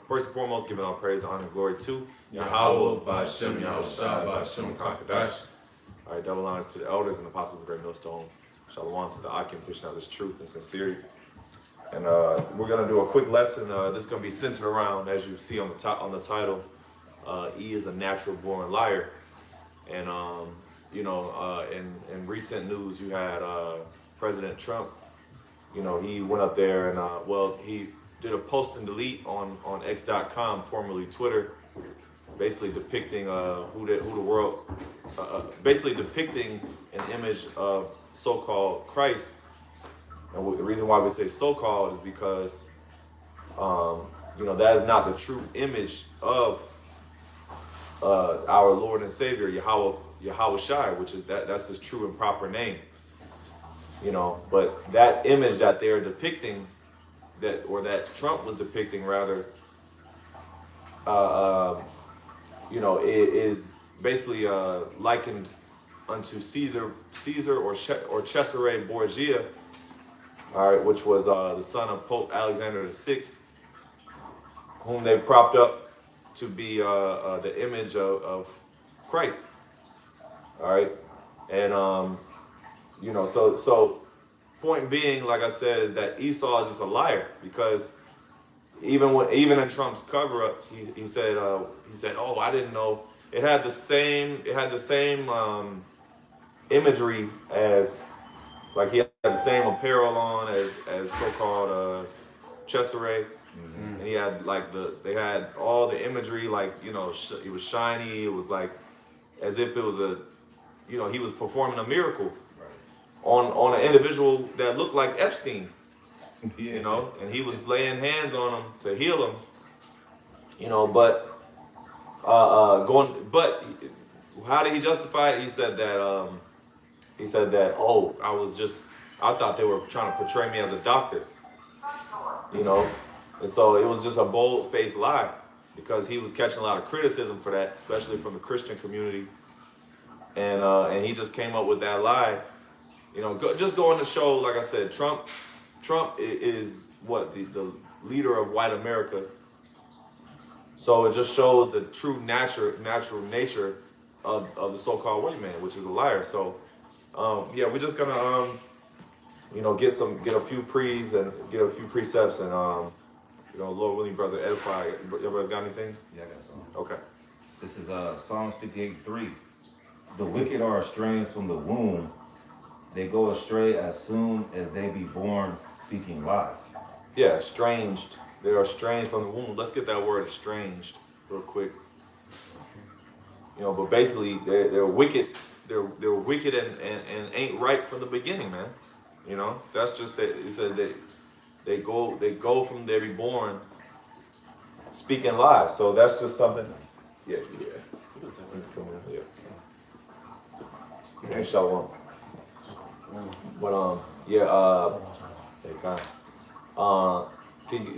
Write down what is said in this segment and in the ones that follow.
First and foremost, giving all praise, honor, and glory to Yahweh, Ba'Shem, Yahushua, Ba'Shem, Kakadash. All right, double honors to the elders and apostles of Great Millstone. Shalom to the Akim, pushing out this truth and sincerity. And we're gonna do a quick lesson. This is gonna be centered around, as you see on the top on the title, E is a natural born liar. And in recent news, you had President Trump. You know, he went up there and he did a post and delete on X.com, formerly Twitter, basically depicting basically depicting an image of so-called Christ. And the reason why we say so-called is because that is not the true image of our Lord and Savior Yahweh Shai, which is that's his true and proper name. But that image that they're depicting, that Trump was depicting rather, it is basically likened unto Caesar or Cesare Borgia, all right, which was the son of Pope Alexander VI, whom they propped up to be the image of Christ. All right, and so point being, like I said, is that Esau is just a liar, because even in Trump's cover up, he said, oh, I didn't know it had the same imagery as, like, he had the same apparel on as so-called Cesare. Mm-hmm. And he had they had all the imagery, like, it was shiny. It was like as if it was he was performing a miracle on an individual that looked like Epstein, and he was laying hands on him to heal him, but how did he justify it? He said that I thought they were trying to portray me as a doctor, and so it was just a bold-faced lie, because he was catching a lot of criticism for that, especially from the Christian community, and he just came up with that lie. Just going to show, like I said, Trump is what the leader of white America. So it just shows the true natural nature of the so-called white man, which is a liar. So we're just gonna get a few precepts, and Lord willing, brother, edify. Everybody's got anything? Yeah, I got something. Okay. This is Psalms 58:3. The wicked are estranged from the womb. They go astray as soon as they be born, speaking lies. Yeah, estranged. They are estranged from the womb. Let's get that word estranged real quick. But basically they're wicked. They're wicked and ain't right from the beginning, man. That's just that. It said that they go from they be born speaking lies. So that's just something. Yeah. Yeah. Shalom. But you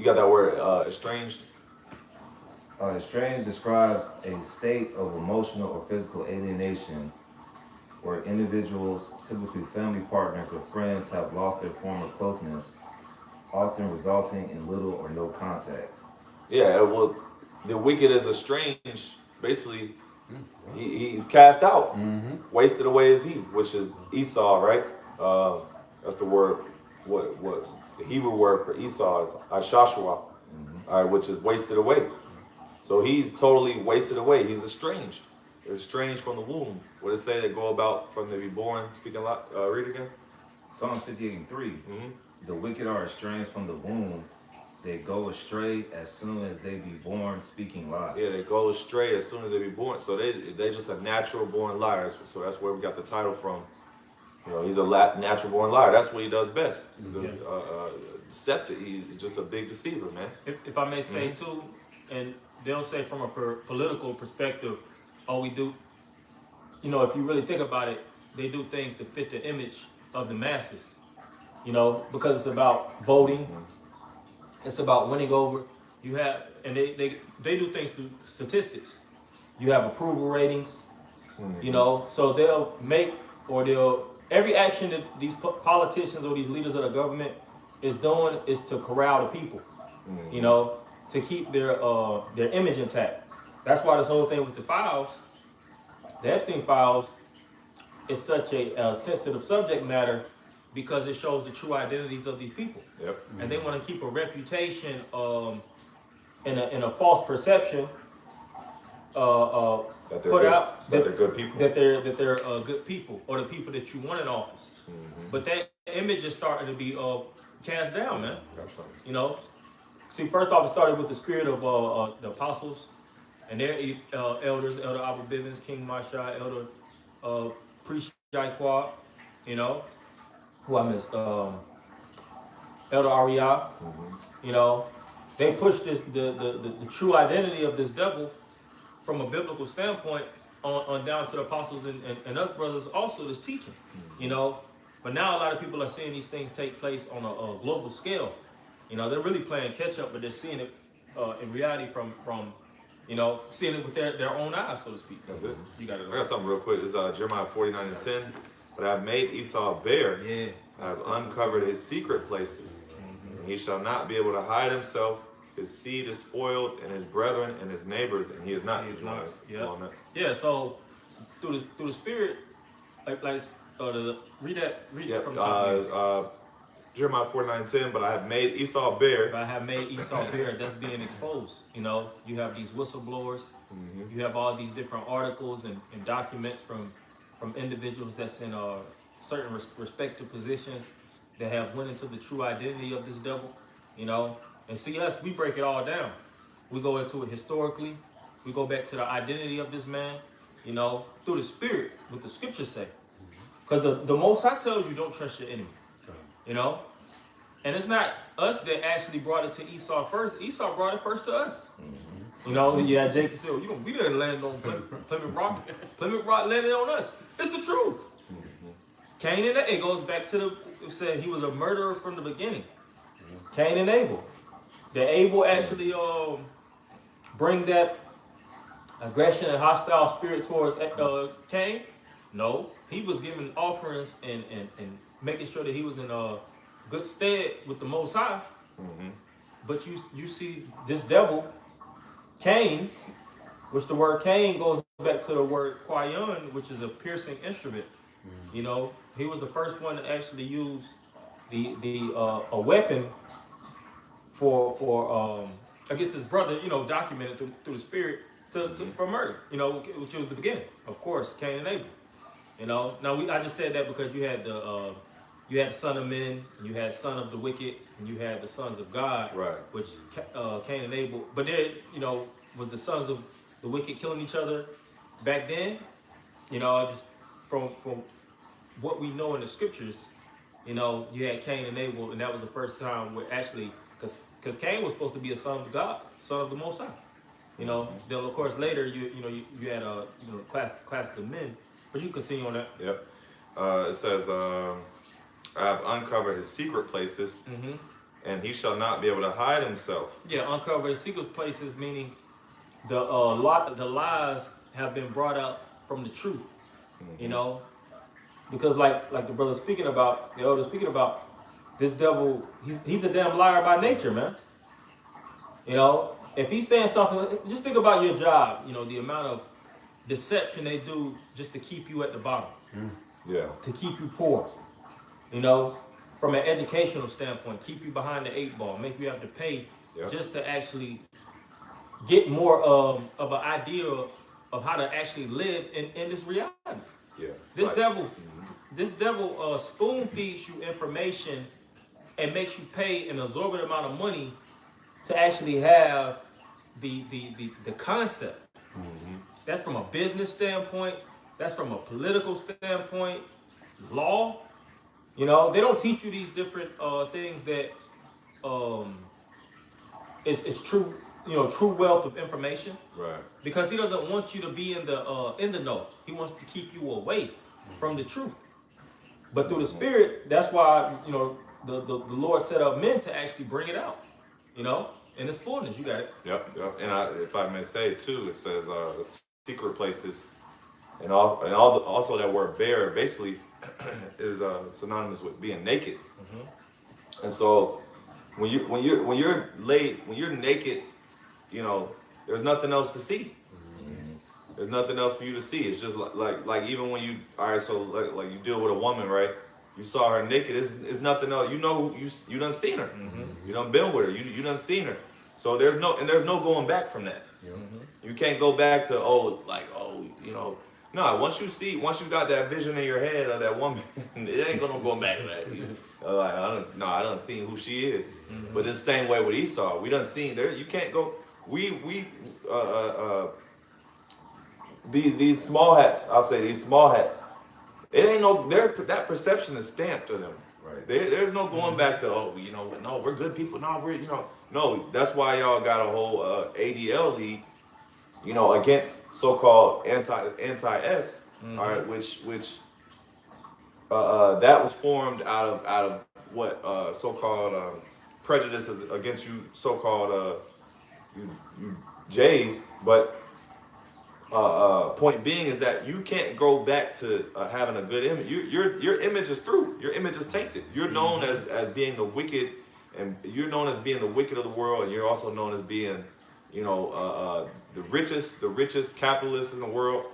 got that word estranged? Estranged describes a state of emotional or physical alienation where individuals, typically family partners or friends, have lost their former closeness, often resulting in little or no contact. Yeah, well, the wicked is estranged. Basically, he's cast out. Mm-hmm. Wasted away is he, which is Esau, right? That's the word. What the Hebrew word for Esau is Ashashua, which is wasted away. So he's totally wasted away. He's estranged. They're estranged from the womb. What does it say? They go about from they be born speaking. Read it again. Psalms 58:3. Mm-hmm. The wicked are estranged from the womb. They go astray as soon as they be born, speaking lies. Yeah, they go astray as soon as they be born. So they just a natural born liars. So that's where we got the title from. He's a natural born liar. That's what he does best. Deceptive. He's just a big deceiver, man. If I may say too, and they don't say from a political perspective, all we do, if you really think about it, they do things to fit the image of the masses. Because it's about voting. It's about winning over. You have, and they do things through statistics. You have approval ratings, so they'll make, or every action that these politicians or these leaders of the government is doing is to corral the people, to keep their image intact. That's why this whole thing with the files, the Epstein files, is such a sensitive subject matter because it shows the true identities of these people. Yep. And they want to keep a reputation in a false perception that they're put good, out that they're good people. That they're good people, or the people that you want in office. But that image is starting to be cast down, man. You know, see, first off, it started with the spirit of the apostles and their elders, Elder Abba Bivens, King Masha, Elder Priest Jaiquad, you know, who I missed, Elder Ariah, you know, they pushed the true identity of this devil from a biblical standpoint on down to the apostles and us brothers also this teaching, you know. But now a lot of people are seeing these things take place on a global scale. You know, they're really playing catch up, but they're seeing it in reality from you know, seeing it with their own eyes, so to speak. That's it. You got it. I got something real quick. This is Jeremiah 49:10. But I have made Esau bare. Yeah. I have uncovered his secret places. And he shall not be able to hide himself. His seed is spoiled, and his brethren and his neighbors, and he is not. He is not. Yeah. Yeah. So through the spirit, read from the top. Jeremiah 49:10. But I have made Esau bare. But I have made Esau bare. That's being exposed. You know, you have these whistleblowers. You have all these different articles and documents from individuals that's in certain respective positions that have went into the true identity of this devil. You know, and see us, we break it all down. We go into it historically. We go back to the identity of this man. You know, through the spirit, what the scriptures say. Because the Most High tells you don't trust your enemy. You know? And it's not us that actually brought it to Esau first. Esau brought it first to us. You know, yeah, Jacob said, well, we didn't land on Plymouth Rock. Plymouth Rock landed on us. It's the truth. Cain and Abel, it goes back to it said he was a murderer from the beginning. Cain and Abel. Did Abel actually bring that aggression and hostile spirit towards Cain? No. He was giving offerings and making sure that he was in good stead with the Most High. But you see this devil, Cain, which the word Cain goes back to the word Quayon, which is a piercing instrument. You know, he was the first one to actually use a weapon for against his brother. You know, documented through the spirit for murder. You know, which was the beginning, of course, Cain and Abel. You know, now I just said that because you had the son of men, and you had son of the wicked, and you had the sons of God, right? Which Cain and Abel. But there, you know, with the sons of the wicked killing each other back then, you know, just from what we know in the scriptures, you know, you had Cain and Abel, and that was the first time where actually, because Cain was supposed to be a son of God, son of the Most High. You know, then of course later you had classes of men. But you continue on that. Yep. It says, I have uncovered his secret places, and he shall not be able to hide himself. Yeah, uncover his secret places, meaning the lies have been brought out from the truth. You know, because like the brother speaking about, the elder speaking about, this devil, he's a damn liar by nature, man. You know, if he's saying something, just think about your job. You know, the amount of deception they do just to keep you at the bottom. Yeah. To keep you poor. You know, from an educational standpoint, keep you behind the 8 ball, make you have to pay just to actually get more of an idea of how to actually live in this reality. Yeah. This devil spoon feeds you information and makes you pay an exorbitant amount of money to actually have the concept. That's from a business standpoint. That's from a political standpoint. Law. You know, they don't teach you these different things that is true. You know, true wealth of information. Right. Because he doesn't want you to be in the know. He wants to keep you away from the truth. But through the spirit, that's why, you know, the Lord set up men to actually bring it out. You know, in its fullness. You got it. Yep. And if I may say too, it says secret places, and also that word bare basically is synonymous with being naked. And so when you're naked you know, there's nothing else to see. There's nothing else for you to see. It's just like even when you, all right, so like you deal with a woman, right? You saw her naked. It's nothing else. You know, you done seen her. You done been with her. You done seen her. So there's no going back from that. You can't go back to you know. No, once you got that vision in your head of that woman, it ain't gonna go back to that. I done seen who she is. But it's the same way with Esau. We done seen there. You can't go. These small hats. I'll say these small hats. It ain't no. That perception is stamped to them. Right. There's no going back to no, we're good people. No, no. That's why y'all got a whole ADL league. Against so-called anti-S, all right, which that was formed out of what so-called prejudices against you so-called you Jays, but point being is that you can't go back to having a good image. Your image is through. Your image is tainted. You're known as being the wicked, and you're known as being the wicked of the world, and you're also known as being the richest capitalists in the world.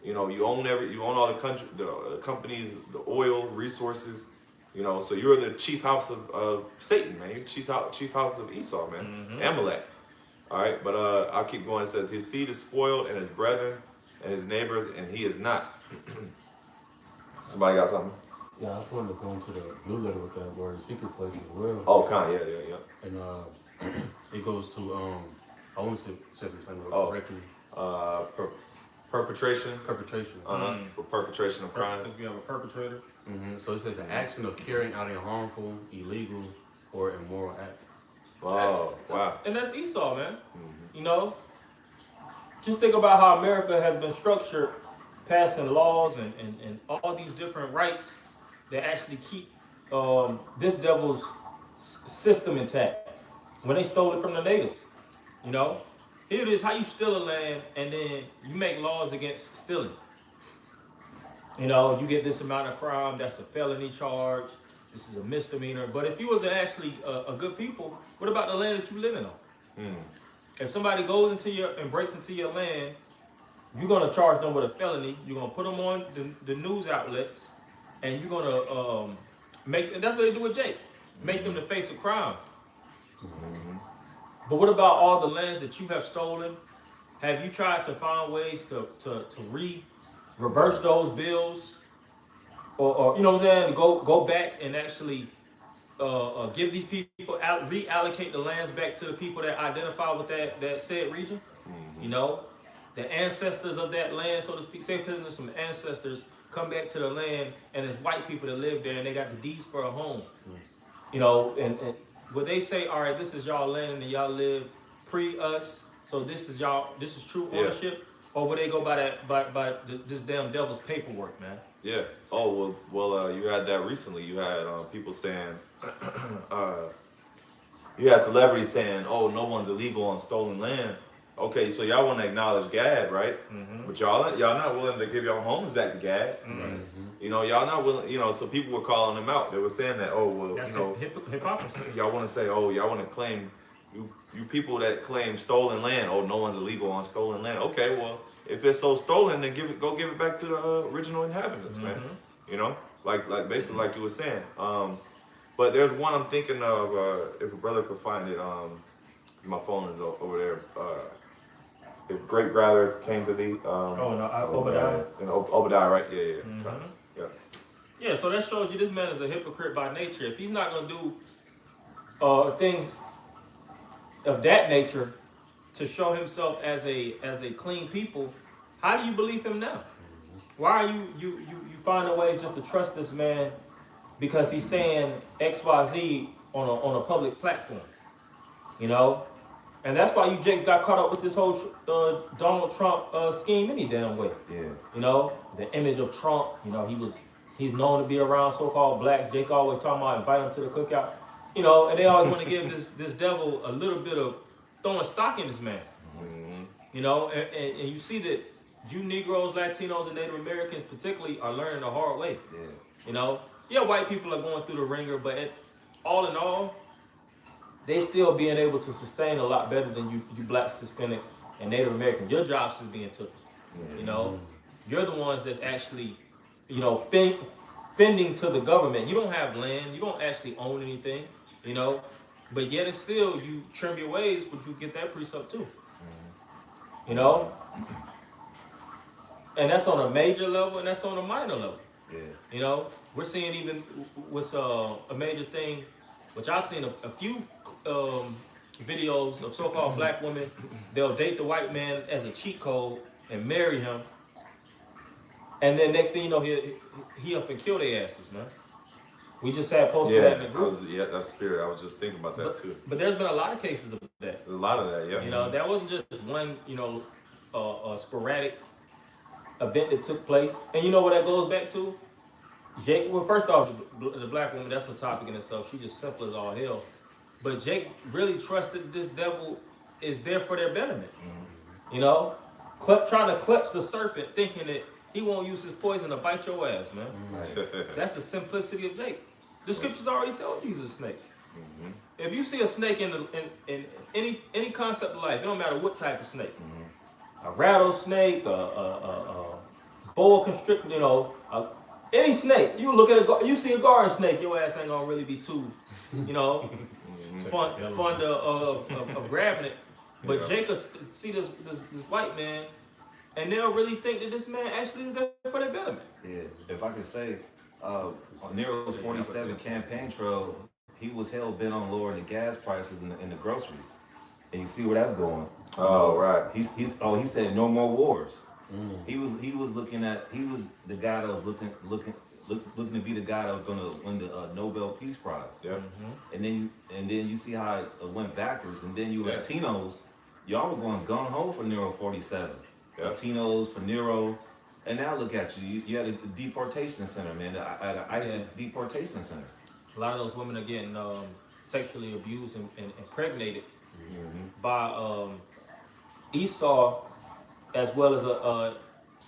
You own all the companies, the oil resources. So you're the chief house of Satan, man. You're chief house of Esau, man. Amalek. All right, but I'll keep going. It says his seed is spoiled, and his brethren and his neighbors, and he is not. Somebody got something? Yeah, I just wanted to go into the blue letter with that word secret place as well. Oh, kind of, yeah. And it goes to I want to say correctly. Perpetration. Perpetration. For perpetration of crime. If you have a perpetrator. So it says the action of carrying out a harmful, illegal, or immoral act. Oh, wow. And that's Esau, man. Just think about how America has been structured, passing laws and all these different rights that actually keep this devil's system intact. When they stole it from the natives. Here it is, how you steal a land and then you make laws against stealing. You get this amount of crime, that's a felony charge, this is a misdemeanor. But if you was actually a good people, what about the land that you living on? If somebody goes into and breaks into your land, you're gonna charge them with a felony, you're gonna put them on the news outlets, and you're gonna and that's what they do with Jake, make them the face of crime. But what about all the lands that you have stolen? Have you tried to find ways to reverse those bills? Or you know what I'm saying? Go back and actually give these people reallocate the lands back to the people that identify with that said region. The ancestors of that land, so to speak. Say for instance, some ancestors come back to the land and it's white people that live there and they got the deeds for a home. And would they say, all right, this is y'all land and y'all live pre-us, so this is true ownership? Or would they go by this damn devil's paperwork, man? Yeah. Oh, well, you had that recently. You had people saying, you had celebrities saying, oh, no one's illegal on stolen land. Okay, so y'all want to acknowledge Gad, right? But y'all not willing to give y'all homes back to Gad. Y'all not willing, so people were calling them out. They were saying that, oh, well, that's hypocrisy. Y'all want to say, oh, y'all want to claim, you people that claim stolen land, oh, no one's illegal on stolen land. Okay, well, if it's so stolen, then go give it back to the original inhabitants, man. Like basically like you were saying. But there's one I'm thinking of, if a brother could find it, my phone is over there. If great brothers came to thee. Obadiah. Obadiah, right? Yeah. Yeah, so that shows you this man is a hypocrite by nature. If he's not going to do things of that nature to show himself as a clean people, how do you believe him now? Why are you finding ways just to trust this man because he's saying XYZ on a public platform? And that's why you Jakes got caught up with this whole Donald Trump scheme any damn way. Yeah. The image of Trump, he's known to be around so-called blacks. Jake always talking about invite him to the cookout. And they always want to give this devil a little bit of throwing stock in this man. And you see that you Negroes, Latinos, and Native Americans particularly are learning the hard way. Yeah. White people are going through the ringer, but all in all, they still being able to sustain a lot better than you blacks, Hispanics, and Native Americans. Your jobs is being took. You know, you're the ones that's actually, you know, fending to the government. You don't have land. You don't actually own anything. You know, but yet it's still you trim your ways, but you get that precept too. You know, and that's on a major level, and that's on a minor level. Yeah. You know, we're seeing even what's a major thing, which I've seen a few videos of so-called black women. They'll date the white man as a cheat code and marry him, and then next thing you know, he up and kill their asses, man. We just had posted that in the group. That's spirit. I was just thinking about that too. But there's been a lot of cases of that. A lot of that, yeah. You know, that wasn't just one, you know, sporadic event that took place. And you know what that goes back to? Jake, well, first off, the black woman, that's a topic in itself. She's just simple as all hell. But Jake really trusted this devil is there for their betterment. You know? Trying to clutch the serpent, thinking that he won't use his poison to bite your ass, man. That's the simplicity of Jake. The scriptures already tell Jesus a snake. If you see a snake in any concept of life, it don't matter what type of snake. A rattlesnake, a boa constrictor, you know, any snake. You look at you see a garden snake, your ass ain't gonna really be too, you know, fond of grabbing it. But Jacob see this white man, and they'll really think that this man actually is there for their betterment. Yeah, if I could say, on Nero's 47 campaign trail, he was hell bent on lowering the gas prices in the groceries, and you see where that's going. Oh, right. He said no more wars. He was the guy that was looking to be the guy that was going to win the Nobel Peace Prize. Yeah. And then you see how it went backwards. And then you Latinos, y'all were going gung ho for Nero 47. Yeah. Latinos for Nero, and now look at you. You had a deportation center, man. At an ICE deportation center. A lot of those women are getting sexually abused and impregnated by Esau, as well as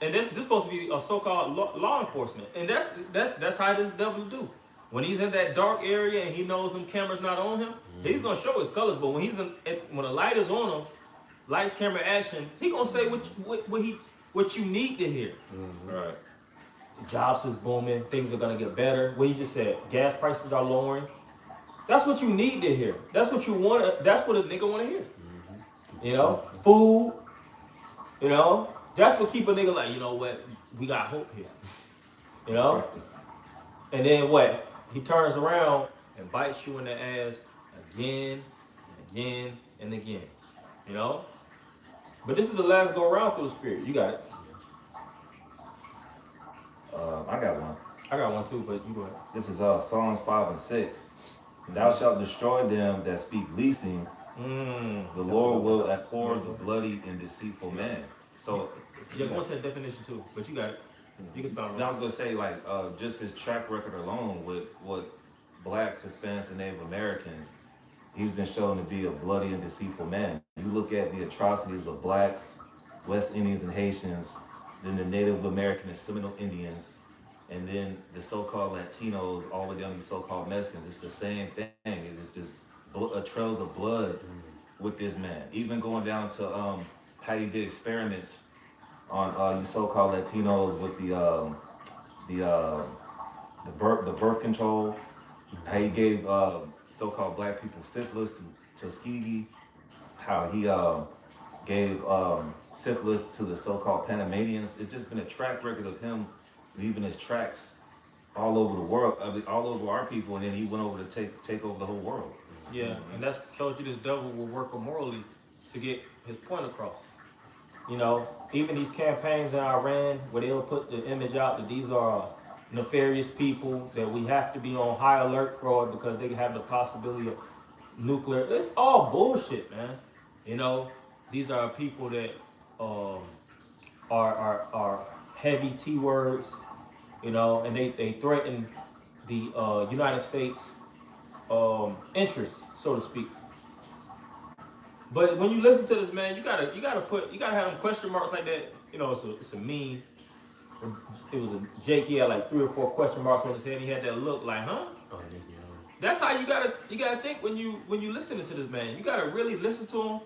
and then this is supposed to be a so-called law enforcement, and that's how this devil do. When he's in that dark area and he knows them cameras not on him, he's gonna show his colors. But when when the light is on him, lights, camera, action, he gonna say what you need to hear. Right. Jobs is booming, things are gonna get better. What you just said, gas prices are lowering. That's what you need to hear. That's what you want. That's what a nigga want to hear. You know, food. You know, that's what keep a nigga like, you know what, we got hope here. You know? And then what? He turns around and bites you in the ass again and again and again. You know? But this is the last go around through the spirit. You got it. I got one. I got one too, but you go ahead. This is Psalms 5 and 6. Thou shalt destroy them that speak leasing. The Lord will abhor the bloody and deceitful man. So yeah, go into the definition too, but you got it. You can spell it. I was gonna say, like, just his track record alone with what blacks, Hispanics, and Native Americans, he's been shown to be a bloody and deceitful man. You look at the atrocities of blacks, West Indians, and Haitians, then the Native American and Seminole Indians, and then the so-called Latinos, all the young so-called Mexicans. It's the same thing. It's just trails of blood with this man. Even going down to how he did experiments on you so-called Latinos with the birth control. How he gave so-called black people syphilis to Tuskegee. How he gave syphilis to the so-called Panamanians. It's just been a track record of him leaving his tracks all over the world, all over our people, and then he went over to take over the whole world. Yeah, and that shows you this devil will work immorally to get his point across. You know, even these campaigns in Iran where they'll put the image out that these are nefarious people that we have to be on high alert for because they have the possibility of nuclear. It's all bullshit, man. You know, these are people that are heavy T words, you know, and they threaten the United States interests, so to speak. But when you listen to this man, you gotta have them question marks like that. You know, it's a meme. It was a Jake. He had like 3 or 4 question marks on his head. He had that look like, huh? That's how you gotta think when you listening to this man. You gotta really listen to him,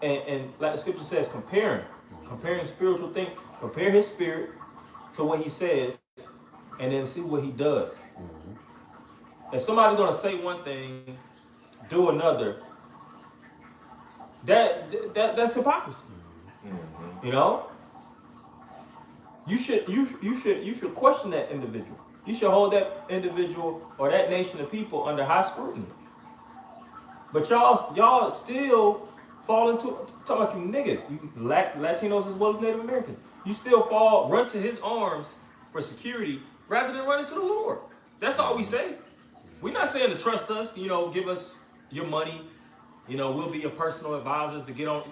and like the scripture says, comparing spiritual things. Compare his spirit to what he says, and then see what he does. If somebody's gonna say one thing, do another, that's hypocrisy. You know, you should question that individual. You should hold that individual or that nation of people under high scrutiny. But y'all still fall into talking about you niggas, you Latinos as well as Native Americans. You still run to his arms for security rather than running to the Lord. That's all we say. We're not saying to trust us, give us your money, we'll be your personal advisors to get on.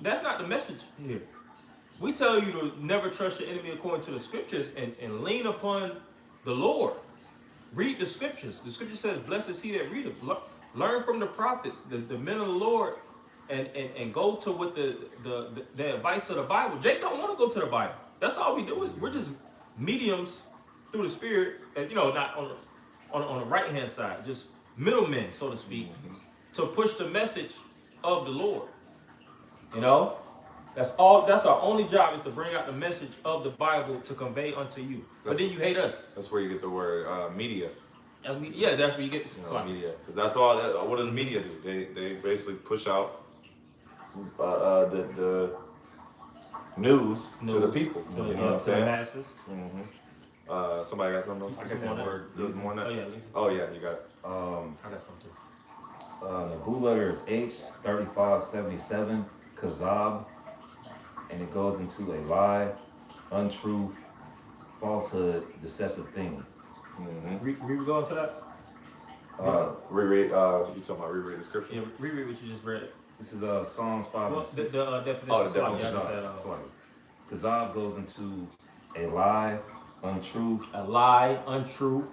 That's not the message here. We tell you to never trust your enemy according to the scriptures and lean upon the Lord. Read the scriptures. The scripture says, blessed is he that readeth. Learn from the prophets, the men of the Lord, and go to what the advice of the Bible. Jake don't want to go to the Bible. That's all we do. We're just mediums through the Spirit, and not on the right hand side, just middlemen, so to speak, to push the message of the Lord. That's all. That's our only job, is to bring out the message of the Bible to convey unto you. But then you hate us. That's where you get the word media. That's where you get media. Because that's all. What does media do? They basically push out the news to the people. You know what I'm saying? To the masses. Somebody got something? I got that word. More than that? Oh yeah, you got it. I got something too. The blue letter is H3577, Kazab, and it goes into a lie, untruth, falsehood, deceptive thing. We go into that? Reread. You talking about reread the scripture? Yeah, reread what you just read. This is Psalms 5 and 6. The definition. Oh, the definition. Kazab goes into a lie, untruth. A lie, untruth.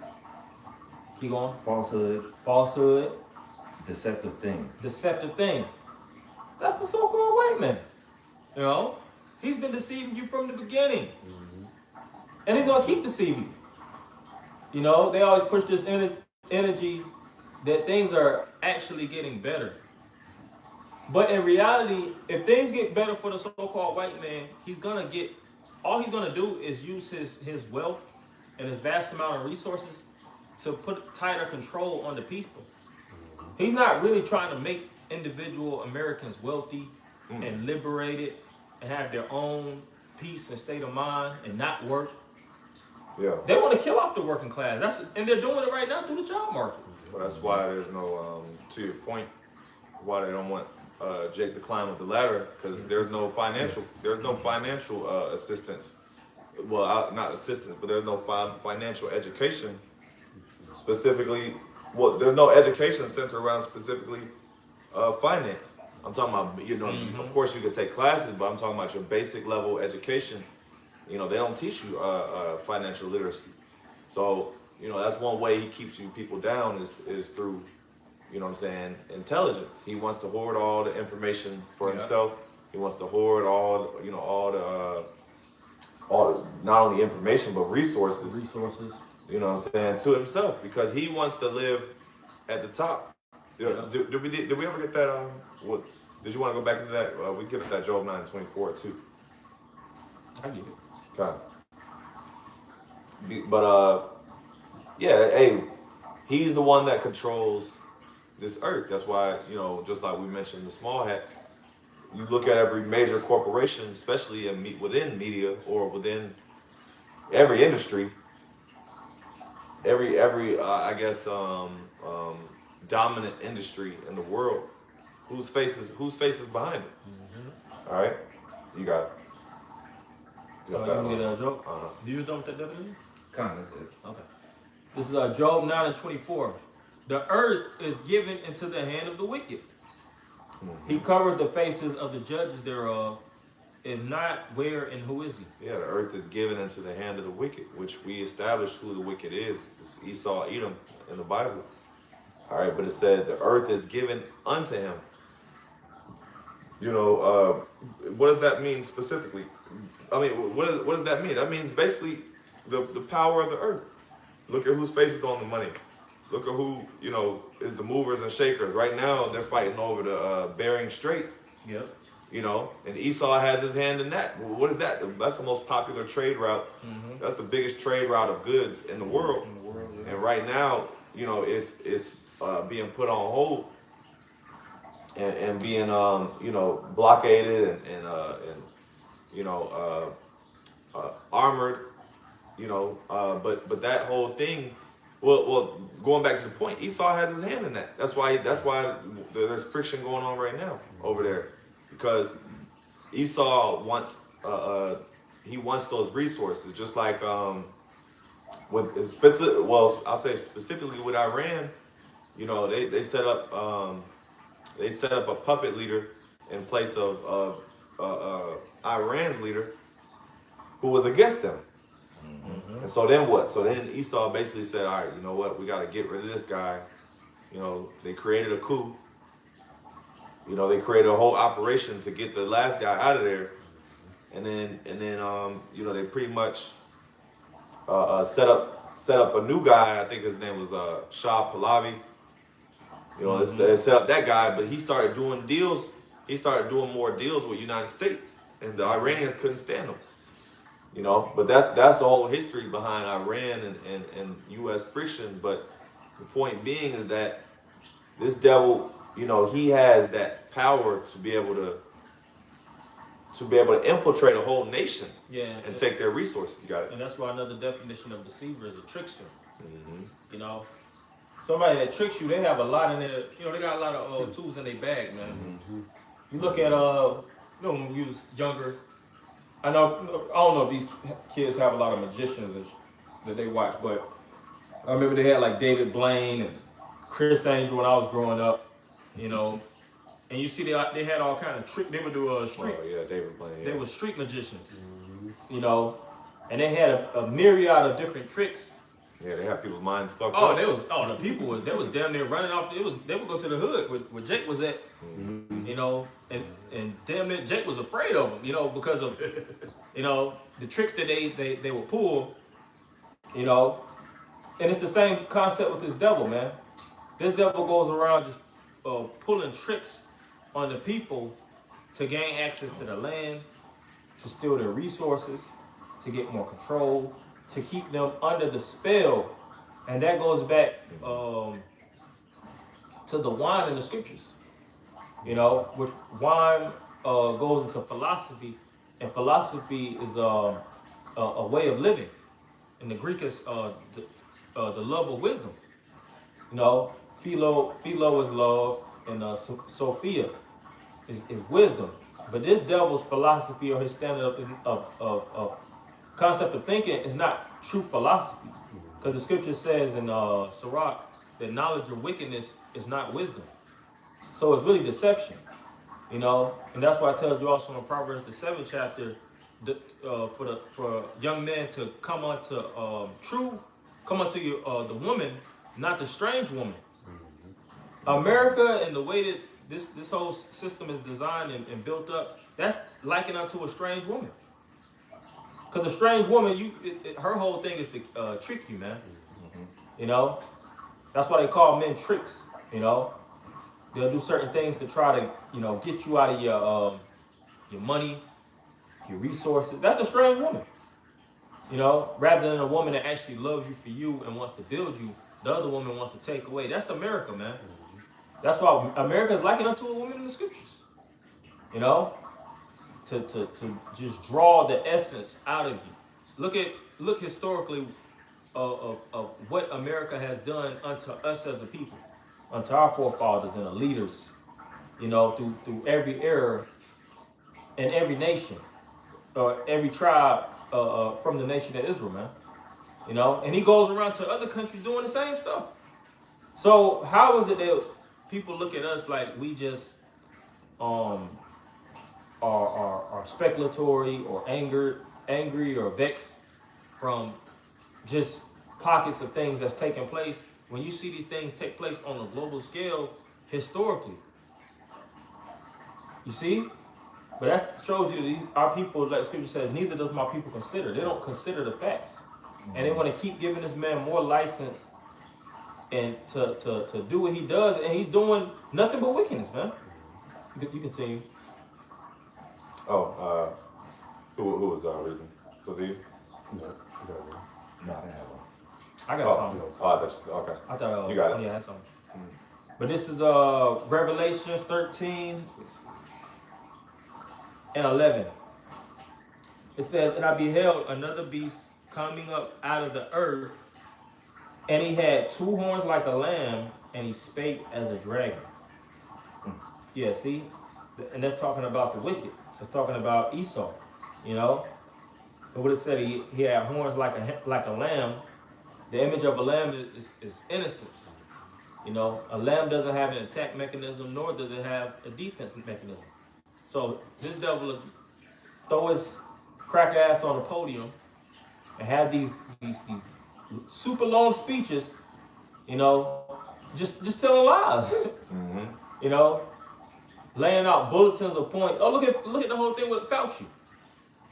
Keep going. Falsehood. Deceptive thing. That's the so-called white man. He's been deceiving you from the beginning. And he's going to keep deceiving you. They always push this energy that things are actually getting better. But in reality, if things get better for the so-called white man, all he's going to do is use his wealth and his vast amount of resources to put tighter control on the people. He's not really trying to make individual Americans wealthy and liberated and have their own peace and state of mind and not work. Yeah. They want to kill off the working class. And they're doing it right now through the job market. Well, that's why there's no, to your point, why they don't want Jake to climb up the ladder, because there's no financial assistance. Well, not assistance, but there's no financial education specifically. Well, there's no education centered around specifically finance. I'm talking about, of course you could take classes, but I'm talking about your basic level education. They don't teach you financial literacy. So, that's one way he keeps you people down is through, intelligence. He wants to hoard all the information for himself. He wants to hoard all the not only information but resources. To himself, because he wants to live at the top. Did we ever get that? Did you want to go back into that? We get at that Job 9:24 too. I get it. Okay. But hey, he's the one that controls this earth. That's why, just like we mentioned the small hats, you look at every major corporation, especially within media or within every industry, every dominant industry in the world, whose face is behind it. All right, you got it. You get a joke? Do you know what that definition? That's it. Okay. This is Job 9:24. The earth is given into the hand of the wicked. He covered the faces of the judges thereof. If not, where and who is he? Yeah, the earth is given into the hand of the wicked, which we established who the wicked is. It's Esau, Edom in the Bible. All right, but it said the earth is given unto him. What does that mean specifically? I mean, what does that mean? That means basically the power of the earth. Look at whose face is on the money. Look at who, you know, is the movers and shakers. Right now, they're fighting over the Bering Strait. Yep. You know, and Esau has his hand in that. What is that? That's the most popular trade route. Mm-hmm. That's the biggest trade route of goods in the world. Yeah. And right now, you know, it's being put on hold and being you know, blockaded and you know, armored. You know, but that whole thing. Well, going back to the point, Esau has his hand in that. That's why there's friction going on right now over there, because Esau wants he wants those resources, just like with specific. Well, I'll say specifically with Iran. You know, they set up a puppet leader in place of Iran's leader, who was against them. And so then what? So then Esau basically said, all right, you know what? We got to get rid of this guy. You know, they created a coup. You know, they created a whole operation to get the last guy out of there. And then you know, they pretty much set up a new guy. I think his name was Shah Pahlavi. You know, they set up that guy, but he started doing deals. He started doing more deals with the United States, and the Iranians couldn't stand him. You know, but that's the whole history behind Iran and U.S. friction. But the point being is that this devil, you know, he has that power to be able to infiltrate a whole nation, and take their resources. You got it. And that's why another definition of deceiver is a trickster. Mm-hmm. You know, somebody that tricks you, they have a lot in their, you know, they got a lot of tools in their bag, man. Mm-hmm. You look at, you know, when we was younger. I don't know if these kids have a lot of magicians that they watch, but I remember they had like David Blaine and Chris Angel when I was growing up, you know, and you see they had all kind of trick. They would do street. Oh yeah, David Blaine. Yeah. They were street magicians, you know, and they had a myriad of different tricks. Yeah, they have people's minds fucked up. The people was damn near running off. They would go to the hood where Jake was at, you know, and damn near Jake was afraid of him, you know, because of, you know, the tricks that they would pull, you know, and it's the same concept with this devil, man. This devil goes around just pulling tricks on the people to gain access to the land, to steal their resources, to get more control, to keep them under the spell. And that goes back to the wine in the scriptures, you know, which wine goes into philosophy, and philosophy is a way of living. In the Greek, is the love of wisdom. You know, philo is love, and Sophia is wisdom. But this devil's philosophy, or his standard of concept of thinking, is not true philosophy. Because the scripture says in Sirach that knowledge of wickedness is not wisdom. So it's really deception, you know. And that's why I tell you also in Proverbs the 7th chapter, for young men to come unto the woman, not the strange woman. America and the way that this whole system is designed and built up, that's likened unto a strange woman. Because a strange woman, her whole thing is to trick you, man. Mm-hmm. You know, that's why they call men tricks. You know, they'll do certain things to try to, you know, get you out of your money, your resources. That's a strange woman. You know, rather than a woman that actually loves you for you and wants to build you, the other woman wants to take away. That's America, man. That's why America is likened unto a woman in the scriptures. You know, to just draw the essence out of you. Look historically of what America has done unto us as a people, unto our forefathers and the leaders. You know, through every era and every nation, or every tribe from the nation of Israel, man. You know, and he goes around to other countries doing the same stuff. So how is it that people look at us like we just are speculatory or angry or vexed from just pockets of things that's taking place, when you see these things take place on a global scale historically? You see? But that shows you that our people, like scripture says, neither does my people consider. They don't consider the facts. And they want to keep giving this man more license and to do what he does, and he's doing nothing but wickedness, man. You continue. Oh, who was reading? Was he? No, I have one. I got something. Oh, I thought okay. I thought you got it. Yeah, I had something. But this is Revelations 13 and 11. It says, "And I beheld another beast coming up out of the earth, and he had 2 horns like a lamb, and he spake as a dragon." Yeah, see? And that's talking about the wicked. It's talking about Esau, you know? But what it said, he had horns like a lamb. The image of a lamb is innocence. You know, a lamb doesn't have an attack mechanism, nor does it have a defense mechanism. So this devil will throw his crack ass on the podium and have these super long speeches, you know, just telling lies. You know, laying out bulletins of points. Oh, look at the whole thing with Fauci.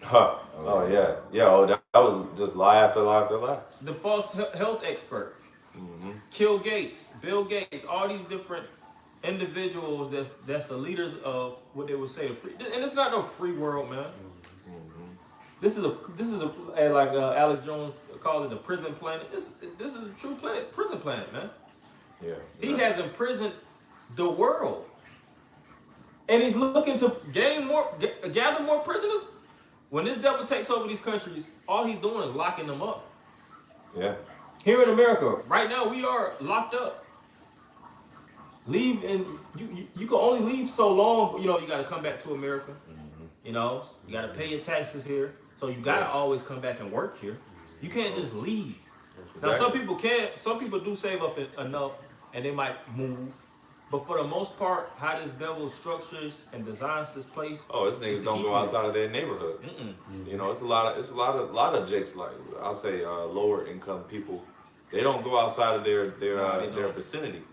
Huh. Oh yeah. Oh, that was just lie after lie after lie. The false health expert. Bill Gates, all these different individuals that's the leaders of what they would say the free, and it's not no free world, man. This is a like Alex Jones called it the prison planet. This is a true prison planet, man. Yeah. He has imprisoned the world, and he's looking to gather more prisoners. When this devil takes over these countries, all he's doing is locking them up. Yeah. Here in America, right now, we are locked up. Leave, and you can only leave so long. You know, you got to come back to America. You know, you got to pay your taxes here. So you got to always come back and work here. You can't just leave. Exactly. Now, some people can't. Some people do save up enough, and they might move. But for the most part, how this devil structures and designs this place. Oh, this niggas don't go outside of their neighborhood. You know, it's a lot of jakes, like I'll say lower income people. They don't go outside of their vicinity.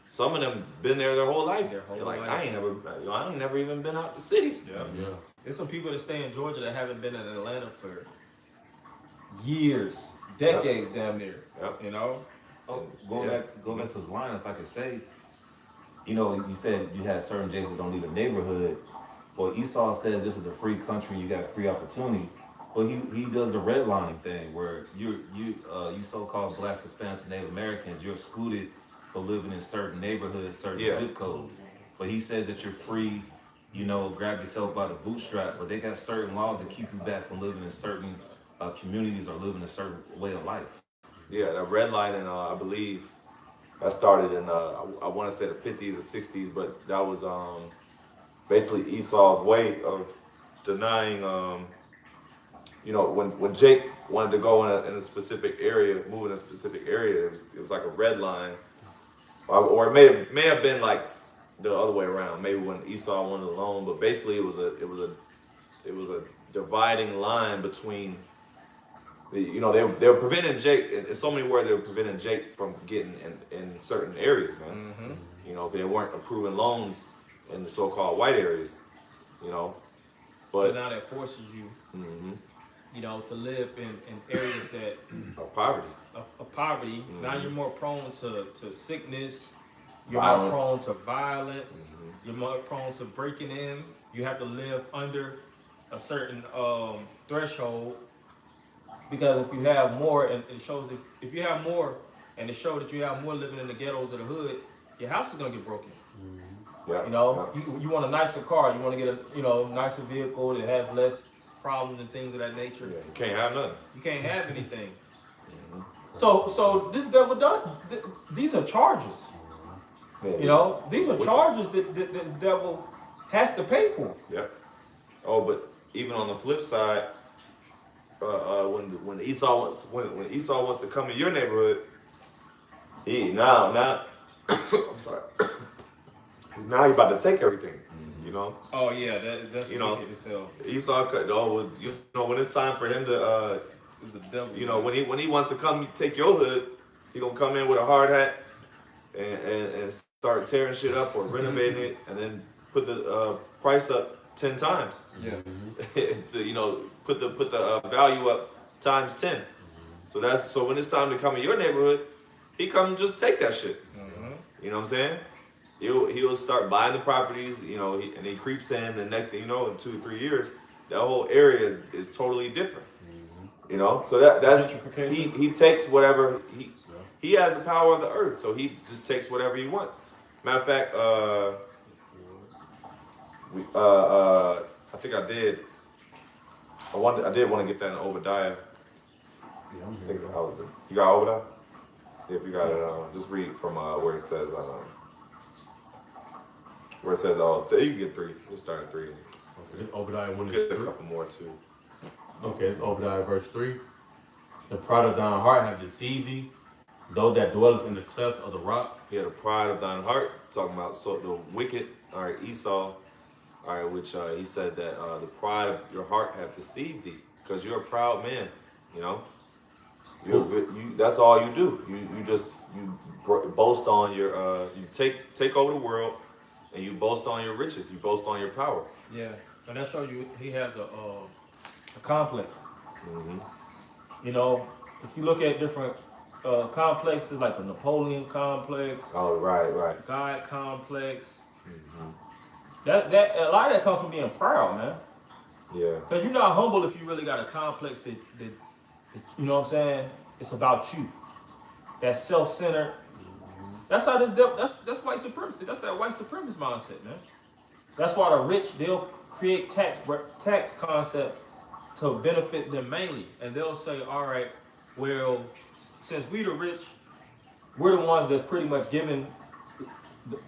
Some of them been there their whole life. They're like, I've never even been out the city. Yeah. There's some people that stay in Georgia that haven't been in Atlanta for years, decades, damn near. You know. Oh, going back to his line, if I could say. You know, you said you had certain jakes that don't leave a neighborhood. Well, Esau said this is a free country, you got free opportunity. But he does the redlining thing where you so-called blacks, Hispanics, and Native Americans, you're excluded for living in certain neighborhoods, certain zip codes. But he says that you're free, you know, grab yourself by the bootstrap, but they got certain laws that keep you back from living in certain communities or living a certain way of life. Yeah, that redlining, I believe, that started in, I want to say the 50s or 60s, but that was basically Esau's way of denying, you know, when Jake wanted to go in a specific area, move in a specific area, it was like a red line. Or it may have been like the other way around, maybe when Esau wanted alone, but basically it was a dividing line between you know, they were preventing Jake, in so many words, they were preventing Jake from getting in certain areas, man. You know, they weren't approving loans in the so-called white areas, you know. But so now that forces you, you know, to live in areas that of poverty. Of poverty. Now you're more prone to sickness. You're Violence. more prone to violence. You're more prone to breaking in. You have to live under a certain threshold. Because if you have more, and it shows if you have more, and it shows that you have more living in the ghettos of the hood, your house is gonna get broken. Yeah. You know, you want a nicer car, you want to get a nicer vehicle that has less problems and things of that nature. Yeah, you can't have nothing. You can't have anything. So this devil done. These are charges. Yeah, You know, these are charges that the devil has to pay for. Yep. Oh, but even on the flip side. When Esau wants to come in your neighborhood, now I'm sorry. Now he's about to take everything. You know. Oh yeah, that's you know. wicked as hell. Esau you know, when it's time for him to The devil, you know, when he wants to come take your hood, he gonna come in with a hard hat and start tearing shit up or renovating it, and then put the price up 10 times. Yeah. To, you know, put the value up times 10. So when it's time to come in your neighborhood, he come just take that shit. You know what I'm saying? He'll start buying the properties, you know, and he creeps in. The next thing you know, in 2 or 3 years, that whole area is totally different. You know, so that's he takes whatever he has the power of the earth, so he just takes whatever he wants. Matter of fact, I think I did. I did want to get that in Obadiah. Yeah, I'm I think here. you got Obadiah? If you got it, just read from where it says. Where it says, you can get 3. We'll start at 3. Okay, this Obadiah 1 and Get a 3. couple more too. Okay, it's Obadiah verse 3. The pride of thine heart have deceived thee, though that dwellest in the clefts of the rock. Yeah, the pride of thine heart. Talking about the wicked. All right, Esau. All right, which he said that the pride of your heart have deceived thee, because you're a proud man. You know, you that's all you do. You boast on your you take over the world, and you boast on your riches. You boast on your power. Yeah, and that shows you he has a complex. You know, if you look at different complexes like the Napoleon complex, Oh, right. God complex, that a lot of that comes from being proud, man. Yeah. Because you're not humble if you really got a complex that you know what I'm saying? It's about you. That's self-centered. That's how that's white supremacy. That's that white supremacist mindset, man. That's why the rich, they'll create tax concepts to benefit them mainly. And they'll say, all right, well, since we the rich, we're the ones that's pretty much giving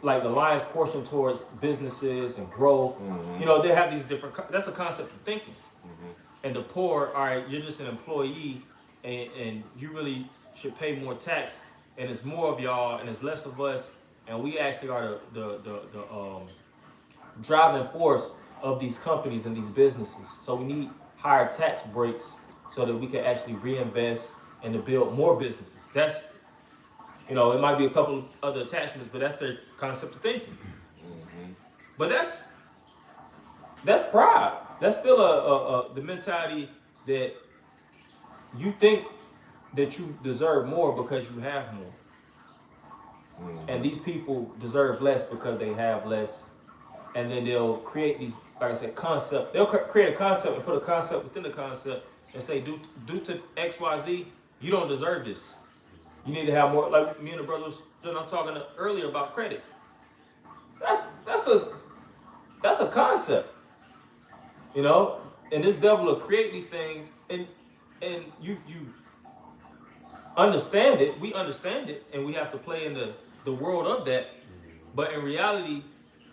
like the lion's portion towards businesses and growth. You know, they have these different, that's a concept of thinking. And the poor, all right, you're just an employee and you really should pay more tax, and it's more of y'all and it's less of us, and we actually are the driving force of these companies and these businesses. So we need higher tax breaks so that we can actually reinvest and to build more businesses. That's, you know, it might be a couple of other attachments, but that's their concept of thinking. But that's pride. That's still the mentality that you think that you deserve more because you have more. And these people deserve less because they have less. And then they'll create these, like I said, concept. They'll create a concept and put a concept within the concept and say, due to X, Y, Z, you don't deserve this. You need to have more. Like me and the brothers, I'm talking earlier about credit. That's a concept, you know. And this devil will create these things, and you understand it. We understand it, and we have to play in the world of that. But in reality,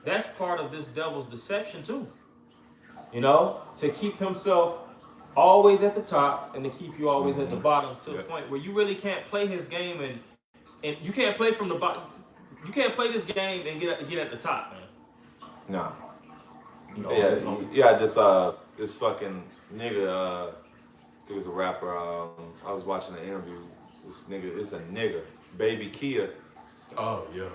that's part of this devil's deception too. You know, to keep himself always at the top and to keep you always at the bottom, to the point where you really can't play his game, and you can't play from the bottom. You can't play this game and get at the top, man. No. You know, This fucking nigga, I think it was a rapper. I was watching an interview. This nigga is a nigga, Baby Kia. Oh, yeah.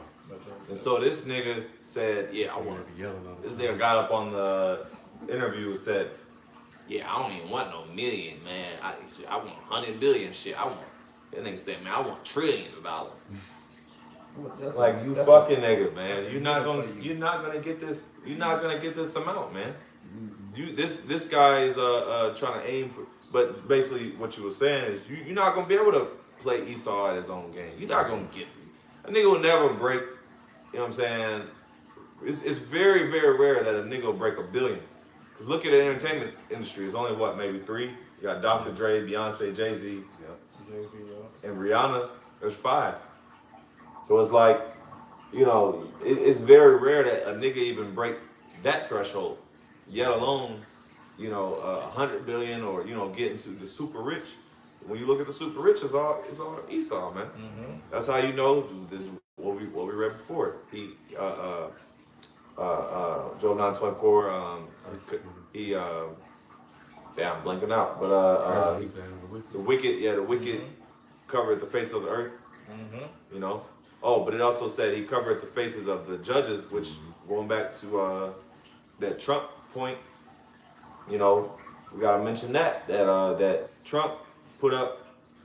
And so this nigga said, I want to be yelling on this nigga got up on the interview and said, I don't even want no million, man. I want 100 billion shit. That nigga said, man, I want trillions of dollars. Like, you fucking nigga, man. You're not gonna get this. You're not gonna get this amount, man. This guy is trying to aim for. But basically, what you were saying is you're not gonna be able to play Esau at his own game. You're not gonna get. A nigga will never break. You know what I'm saying? It's very, very rare that a nigga will break $1 billion. Cause look at the entertainment industry. It's only what, maybe 3. You got Dr. Dre, Beyonce, Jay-Z, and Rihanna. There's 5. So it's like, you know, it's very rare that a nigga even break that threshold, yet alone, you know, 100 billion or, you know, get into the super rich. When you look at the super rich, it's all Esau, man. That's how you know this, what we read before. He Job 9:24. I'm blanking out, but the wicked covered the face of the earth. You know. Oh, but it also said he covered the faces of the judges, which going back to that Trump point, you know, we gotta mention that Trump put up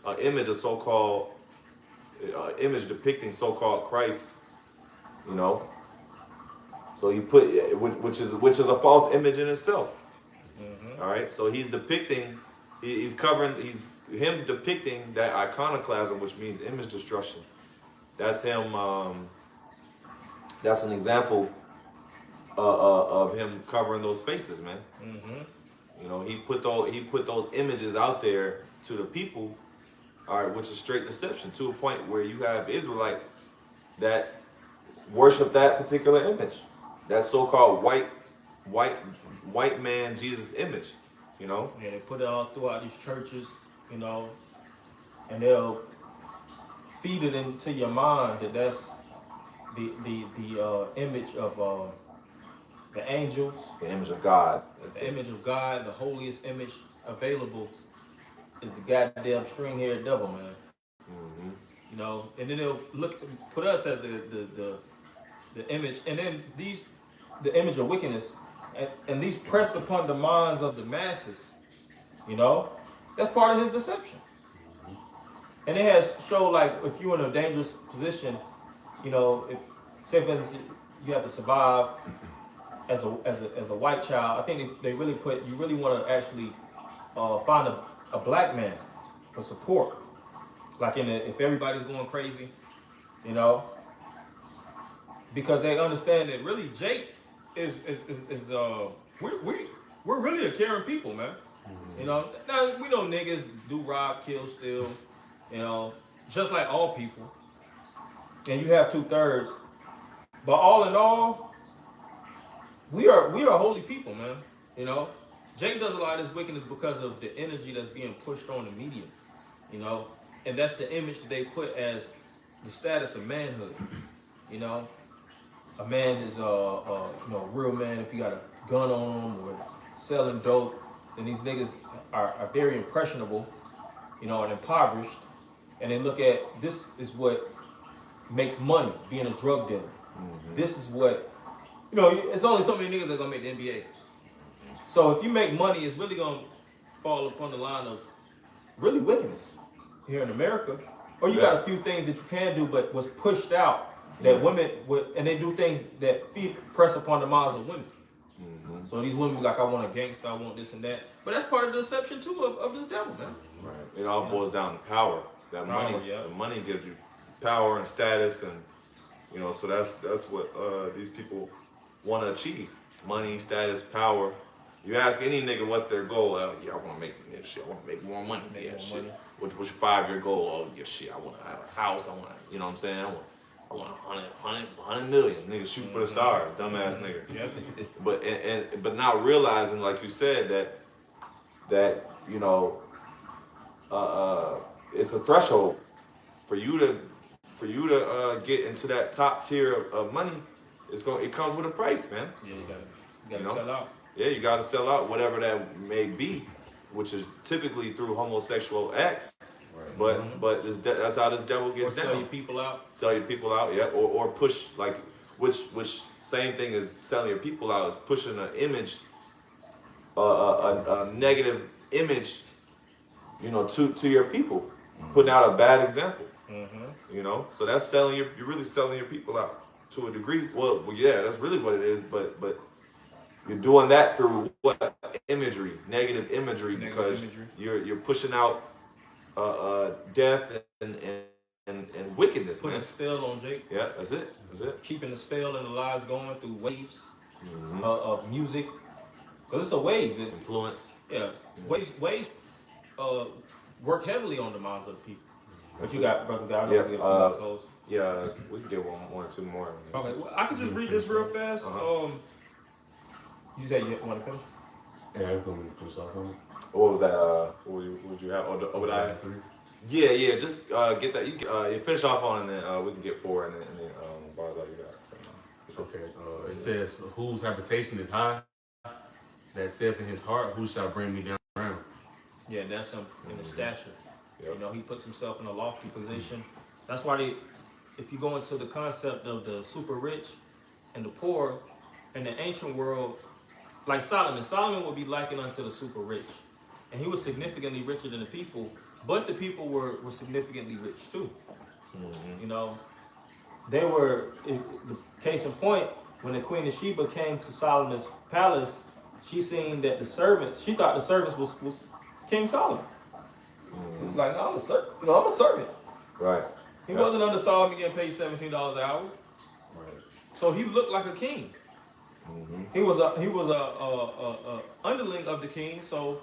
an image of so-called image depicting so-called Christ. You know, so he put which is a false image in itself. All right, so he's depicting, he's him depicting that iconoclasm, which means image destruction. That's him. That's an example of him covering those faces, man. You know, he put those images out there to the people, all right, which is straight deception, to a point where you have Israelites that worship that particular image, that so-called white man Jesus image. You know. Yeah, they put it all throughout these churches, you know, and they'll feed it into your mind that that's the image of the angels, the image of God, image of God, the holiest image available is the goddamn string-haired devil, man. You know, and then they'll put us as the image, and then the image of wickedness, and these press upon the minds of the masses. You know, that's part of his deception. And it has showed, like, if you're in a dangerous position, you know, if, say for instance, you have to survive as a white child, I think they really you really want to actually find a black man for support. Like if everybody's going crazy, you know, because they understand that really Jake is we're really a caring people, man. You know, now we know niggas do rob, kill, steal, you know, just like all people. And you have 2/3. But all in all, we are holy people, man. You know, Jake does a lot of this wickedness because of the energy that's being pushed on the media, you know, and that's the image that they put as the status of manhood. You know, a man is a real man if you got a gun on him or selling dope. And these niggas are very impressionable, you know, and impoverished. And they look at this is what makes money, being a drug dealer. This is what, you know, it's only so many niggas that are gonna make the NBA. So if you make money, it's really gonna fall upon the line of really wickedness here in America. Or you got a few things that you can do, but was pushed out that women would, and they do things that press upon the minds of women. So these women like, I want a gangster, I want this and that. But that's part of the deception too of this devil, man. Right. It all boils down to power. That money, the money gives you power and status, and you know, so that's what these people want to achieve: money, status, power. You ask any nigga what's their goal? Yeah, I want to make shit. I want to make more money. Shit. What's your 5-year goal? Oh, yeah, shit. I want to have a house. I want, you know what I'm saying? I want 100 million. Niggas shoot for the stars, dumbass nigga. But not realizing, like you said, that you know, it's a threshold for you to get into that top tier of money. It comes with a price, man. Yeah, you gotta sell out. Yeah, you gotta sell out, whatever that may be, which is typically through homosexual acts. Right. But that's how this devil gets down. Sell your people out. Sell your people out, yeah. Or push, like, which same thing as selling your people out is pushing an image, a negative image, you know, to your people, putting out a bad example. You know, so that's you're really selling your people out to a degree. Well, yeah, that's really what it is. But you're doing that through what? Imagery, negative imagery, because you're pushing out death and wickedness. Putting a spell on Jake. Yeah, that's it. Keeping the spell and the lies going through waves of music. Because it's a wave. Influence. Yeah. Waves work heavily on the minds of the people. What you got, brother? Yeah, we can get one or two more. Okay, well, I can just read this real fast. You said you want to finish? Yeah, I'm going to finish off on it. What was that? What would you have? Obadiah? Yeah. Just get that. You finish off on, and then we can get 4, and then bars all you got. Okay. It says, "Whose habitation is high? That saith in his heart, who shall bring me down?" Yeah, that's him in the stature. Yep. You know, he puts himself in a lofty position. That's why if you go into the concept of the super rich and the poor in the ancient world, like Solomon would be likened unto the super rich. And he was significantly richer than the people, but the people were significantly rich too. You know, they were, the case in point, when the Queen of Sheba came to Solomon's palace, she seen that the servants, she thought the servants was King Solomon. He was like, no, I'm a servant. You know, I'm a servant. Right. He wasn't under Solomon getting paid $17 an hour. Right. So he looked like a king. He was a underling of the king, so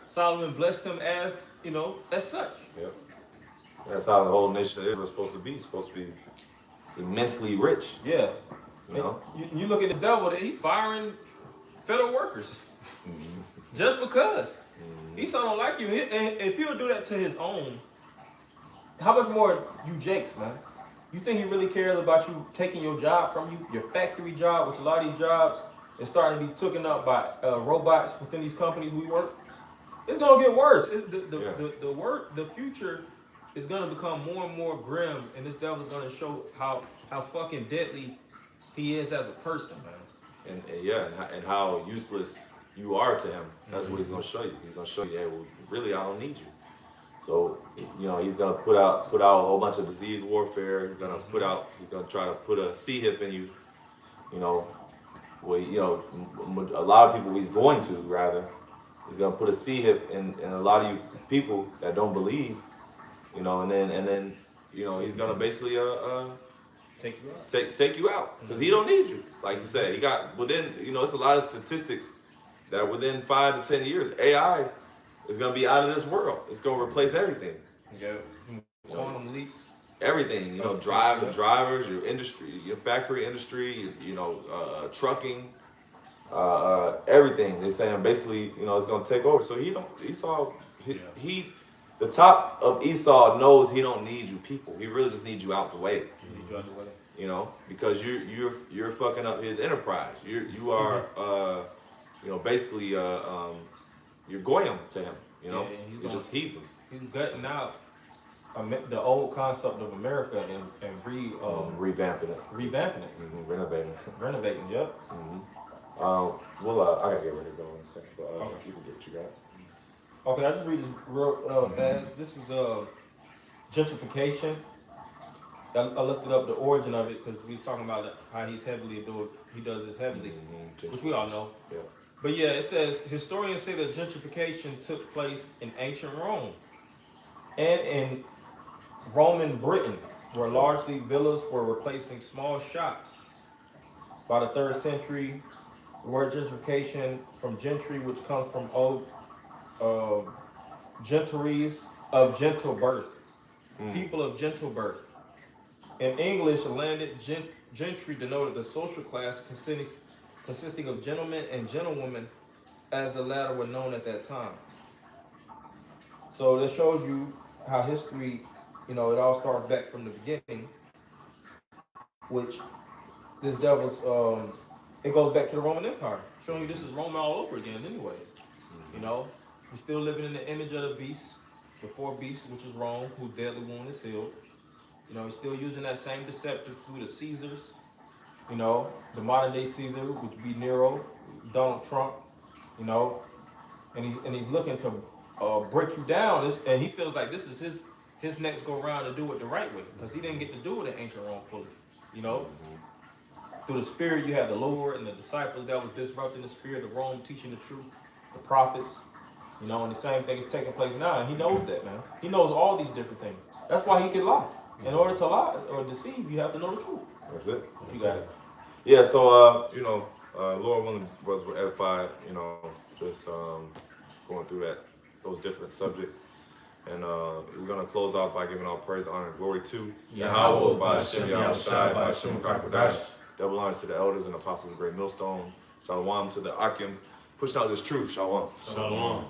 Solomon blessed him as, you know, as such. Yep. That's how the whole nation of Israel is supposed to be. It's supposed to be immensely rich. Yeah. You know? You look at the devil, he firing federal workers. Just because. Esau don't like you. And if he'll do that to his own, how much more you Jakes, man? You think he really cares about you taking your job from you, your factory job, which a lot of these jobs is starting to be taken up by robots within these companies we work? It's gonna get worse. The future is gonna become more and more grim, and this devil's gonna show how fucking deadly he is as a person, man. And how useless you are to him. That's what he's gonna show you. He's gonna show you, hey, well, really, I don't need you. So, you know, he's gonna put out a whole bunch of disease warfare. He's gonna try to put a C-hip in you. You know, well, you know, a lot of people he's going to put a C-hip in a lot of you people that don't believe. You know, and then you know, he's gonna basically take you out because he don't need you. Like you said, he got within. You know, it's a lot of statistics that within 5 to 10 years, AI is gonna be out of this world. It's gonna replace everything. Yeah, quantum leaps. Everything. You know, drivers, your industry, your factory industry. You know, trucking. Everything. They're saying basically, you know, it's gonna take over. So the top of Esau knows he don't need you people. He really just needs you out the way. You know, because you're fucking up his enterprise. You are you know, basically you're goyim to him. You know, you're just heathens. He's gutting out the old concept of America and revamping it. Renovating. Yep. Well, I gotta get ready to go in a second, but you can get what you got. Okay, I just read this real fast. This was gentrification. I looked it up, the origin of it, because we were talking about how he does this heavily, which we all know. Yeah. But yeah, it says, historians say that gentrification took place in ancient Rome and in Roman Britain, where largely villas were replacing small shops. By the 3rd century, the word gentrification from gentry, which comes from old gentries of gentle birth, people of gentle birth. In English, landed gentry denoted the social class consisting of gentlemen and gentlewomen, as the latter were known at that time. So this shows you how history, you know, it all starts back from the beginning, which this devil's, it goes back to the Roman Empire, showing you this is Rome all over again anyway. You know, we're still living in the image of the beast, the 4 beasts, which is Rome, whose deadly wound is healed. You know, he's still using that same deceptive through the Caesars. You know, the modern day Caesar, which would be Nero, Donald Trump. You know, and he's looking to break you down. And he feels like this is his next go round to do it the right way, because he didn't get to do it in ancient Rome fully. You know, through the Spirit, you have the Lord and the disciples that was disrupting the Spirit of Rome, teaching the truth, the prophets. You know, and the same thing is taking place now, and he knows that, man. He knows all these different things. That's why he can lie. In order to lie or deceive, you have to know the truth. That's it. You got it. Yeah, so, you know, Lord willing, brothers were edified, you know, just going through those different subjects. And we're going to close out by giving all praise, honor, and glory to Yahweh, by Hashem Yahushai, by Hashem Kakadash. Double honors to the elders and apostles of Great Millstone. Shalom to the Akim. Pushing out this truth. Shalom. Shalom.